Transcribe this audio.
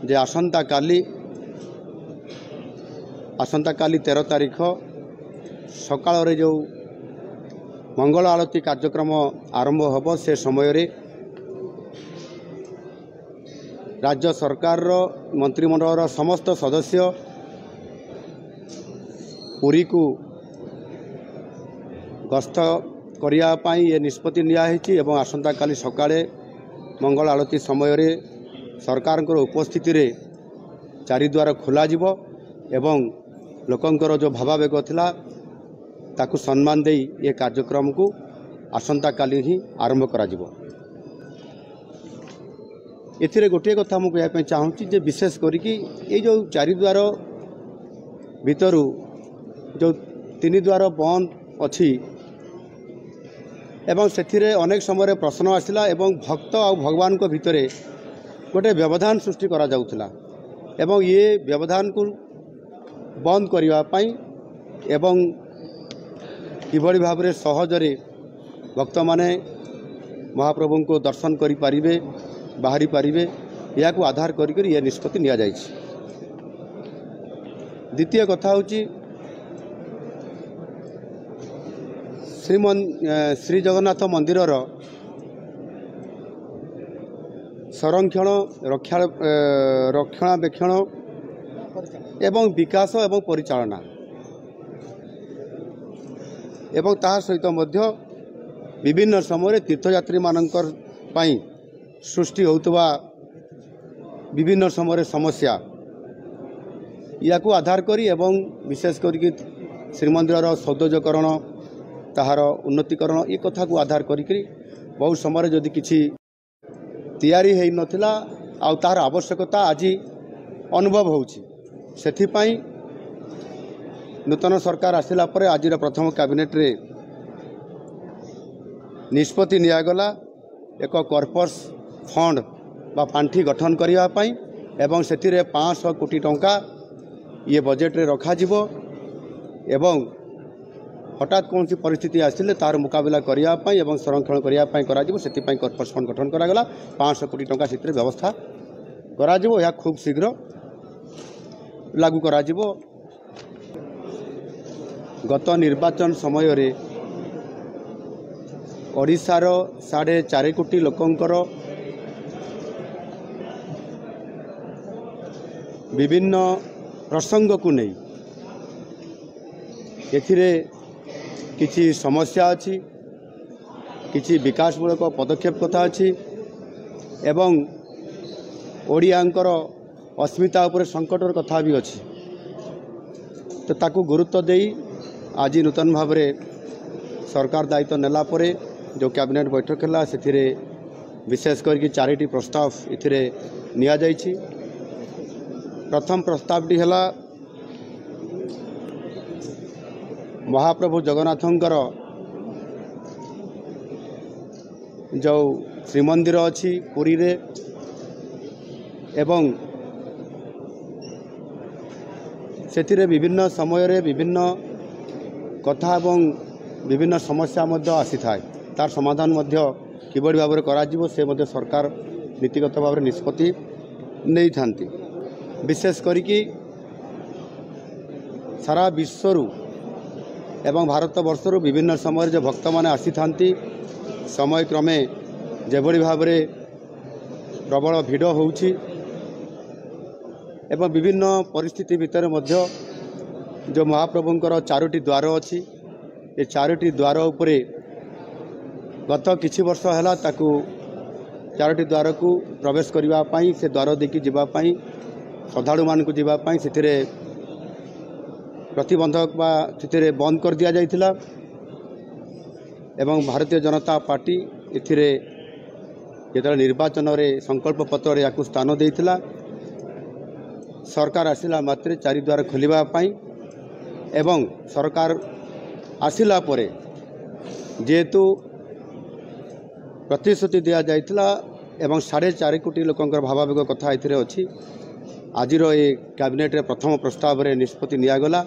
जे आसंता काली 13 तारीख सकाल जो मंगल आरती कार्यक्रम आरंभ होब से समय रे राज्य सरकार मंत्रिमंडल समस्त सदस्य पुरी को गस्त करने ये निष्पत्ति नियाही एवं आसंता काली सकाळे मंगल आरती समय रे सरकार उपस्थिति रे चारिद्वार खोल एवं लोकंकर जो भावावेग थिला ताकू सम्मान दे ये कार्यक्रम को आसंता काली ही आरंभ करा जिवो। एथिरे गोटे कथा मु कहया चाहूँगी जे विशेष करिकी ये जो चारिद्वार भितरु जो 3 द्वार बंद अछि एवं सेथिरे अनेक समय प्रश्न आसिला एवं भक्त आ भगवान को भितरे गोटे व्यवधान सृष्टि करा जाउथला एवं ये व्यवधान को बंद करिवा पई एवं किभଳି भाबरे सहजरे भक्त माने महाप्रभु को दर्शन करि पारिबे बाहरी पारिबे या को आधार करी ये निष्पत्ति निया जाइछि। द्वितीय कथा होची श्री जगन्नाथ मंदिर संरक्षण रक्षणाबेक्षण एवं विकास एवं परिचालना एवं ता सहित मध्य विभिन्न समय तीर्थयात्री मानकर पाई सृष्टि होतवा विभिन्न समय समस्या या को आधार करी एवं विशेष करके श्रीमंदिर सौंदर्यकरण ताहार उन्नतिकरण ये कथा को आधार करी बहुत समय जदि किछि तैयारी है नथिला आ तार आवश्यकता आज अनुभव होछि सेथिपाई नूतन सरकार आसिला परे आज प्रथम कैबिनेट रे निष्पत्ति नियागला एक कॉर्पस फंड बा पांठी गठन करिया पई एवं सेथिरे 500 कोटी टंका ये बजेट रे रखा जिवो एवं हठात कौन सी परिस्थिति आसिले तार मुकाबला करिया पई एवं संरक्षण करिया पई करा जिवो सेति पई कॉर्पस फंड गठन करा गला 500 कोटी टंका सेथिरे व्यवस्था करा जिवो या खूब शीघ्र लागू करा जिवो। गत निर्वाचन समय रे ओडिशार 4.5 कोटी लोकंकर विभिन्न प्रसंग को नहीं एथिरे किछि समस्या अछि किछि विकासमूलक पदक्षेप कथा अछि एवं ओडियांकर अस्मिता उपर संकटर कथा भी अछि तो ताकू गुरुत्व देई आज नूतन भाव में सरकार दायित्व नेला परे जो कैबिनेट बैठक है से विशेष करके 4टी प्रस्ताव इथिरे निया जाइछि। प्रथम प्रस्तावटी है महाप्रभु जगन्नाथंकर जो श्रीमंदिर अच्छी पुरी रे एवं सेथिरे विभिन्न समय रे विभिन्न कथा एवं विभिन्न समस्या मध्य आसी थाए तार समाधान मध्य किबड़ी भाव करा जिवो से मध्य सरकार नीतिगत भाव निष्पत्ति नहीं थांती। विशेष करिकी सारा विश्वरू एवं भारत वर्षरू विभिन्न समय जो भक्त माने आसी थांती समय क्रमे जेभଳି भाव प्रबल भिड़ होउछि एवं विभिन्न परिस्थिति भितर मध्य जो महाप्रभुंकर 4टी द्वार अच्छी ये 4टी द्वार उपरे गत किछि वर्ष है ताकू 4टी द्वार को प्रवेश करने से द्वार देखी जावाई श्रद्धालु मान जावाई से प्रतिबंधक बा से बंद कर दिया जाइथिला एवं भारतीय जनता पार्टी एथिरे जेतले निर्वाचन रे संकल्प पत्र या स्थान देइथिला सरकार आसिला मात्रे 4 द्वार खोलिबा पाई एवं सरकार आसिला परे जेहेतु प्रतिश्रुति दिया जाइथिला एवं 4.5 कोटी लोकंकर भावावेग कथा एथिरे अछि आज ये कैबिनेट रे प्रथम प्रस्ताव रे निष्पत्ति निया गला